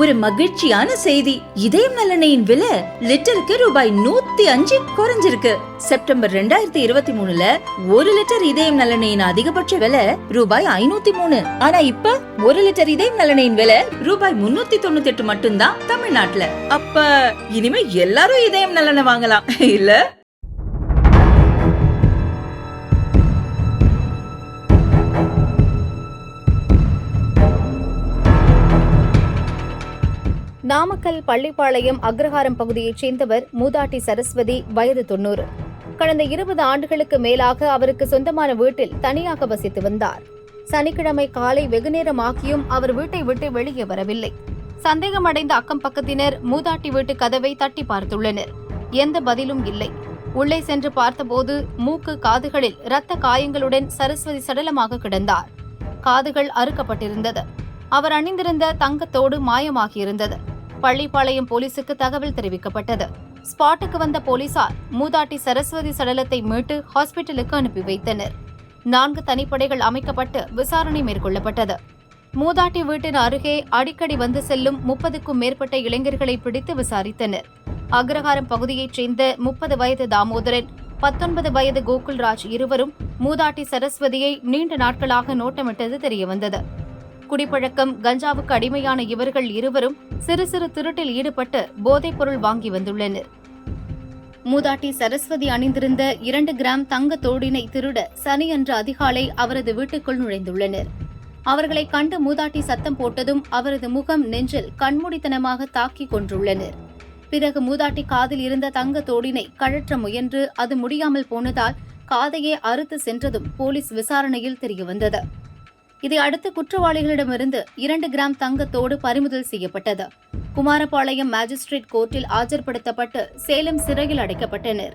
ஒரு மகிழ்ச்சியான செய்தி. இதயம் நல்லெண்ணெயின் விலை லிட்டருக்கு ரூபாய் 105 குறைஞ்சிருக்கு. செப்டம்பர் 2023ல 1 லிட்டர் இதயம் நல்லெண்ணெயின் அதிகபட்ச விலை ரூபாய் 503. ஆனா இப்ப 1 லிட்டர் இதயம் நல்லெண்ணெயின் விலை ரூபாய் 398 மட்டும்தான் தமிழ்நாட்டுல. அப்ப இனிமே எல்லாரும் இதயம் நல்லெண்ணெய் வாங்கலாம் இல்ல? நாமக்கல் பள்ளிப்பாளையம் அக்ரஹாரம் பகுதியைச் சேர்ந்தவர் மூதாட்டி சரஸ்வதி, வயது 90. கடந்த 20 ஆண்டுகளுக்கு மேலாக அவருக்கு சொந்தமான வீட்டில் தனியாக வசித்து வந்தார். சனிக்கிழமை காலை வெகுநேரமாகியும் அவர் வீட்டை விட்டு வெளியே வரவில்லை. சந்தேகமடைந்த அக்கம் பக்கத்தினர் மூதாட்டி வீட்டு கதவை தட்டி பார்த்துள்ளனர். எந்த பதிலும் இல்லை. உள்ளே சென்று பார்த்தபோது மூக்கு, காதுகளில் இரத்த காயங்களுடன் சரஸ்வதி சடலமாக கிடந்தார். காதுகள் அறுக்கப்பட்டிருந்தது. அவர் அணிந்திருந்த தங்கத்தோடு மாயமாகியிருந்தது. பள்ளிப்பாளையம் போலீசுக்கு தகவல் தெரிவிக்கப்பட்டது. ஸ்பாட்டுக்கு வந்த போலீசார் மூதாட்டி சரஸ்வதி சடலத்தை மீட்டு ஹாஸ்பிட்டலுக்கு அனுப்பி வைத்தனர். 4 தனிப்படைகள் அமைக்கப்பட்டு விசாரணை மேற்கொள்ளப்பட்டது. மூதாட்டி வீட்டின் அருகே அடிக்கடி வந்து செல்லும் 30க்கும் மேற்பட்ட இளைஞர்களை பிடித்து விசாரித்தனர். அக்ரஹாரம் பகுதியைச் சேர்ந்த 30 வயது தாமோதரன், 19 வயது கோகுல்ராஜ் இருவரும் மூதாட்டி சரஸ்வதியை நீண்ட நாட்களாக நோட்டமிட்டது தெரியவந்தது. குடிப்பழக்கம், கஞ்சாவுக்கு அடிமையான இவர்கள் இருவரும் சிறு சிறு திருட்டில் ஈடுபட்டு போதைப் பொருள் வாங்கி வந்துள்ளனர். மூதாட்டி சரஸ்வதி அணிந்திருந்த 2 கிராம் தங்க தோடினை திருட சனியன்று அதிகாலை அவரது வீட்டுக்குள் நுழைந்துள்ளனர். அவர்களை கண்டு மூதாட்டி சத்தம் போட்டதும் அவரது முகம், நெஞ்சில் கண்மூடித்தனமாக தாக்கிக் கொண்டுள்ளனர். பிறகு மூதாட்டி காதில் இருந்த தங்க தோடினை கழற்ற முயன்று அது முடியாமல் போனதால் காதையே அறுத்து சென்றதும் போலீஸ் விசாரணையில் தெரியவந்தது. இதையடுத்து குற்றவாளிகளிடமிருந்து 2 கிராம் தங்கத்தோடு பறிமுதல் செய்யப்பட்டது. குமாரபாளையம் மாஜிஸ்ட்ரேட் கோர்ட்டில் ஆஜர்படுத்தப்பட்டு சேலம் சிறையில் அடைக்கப்பட்டனர்.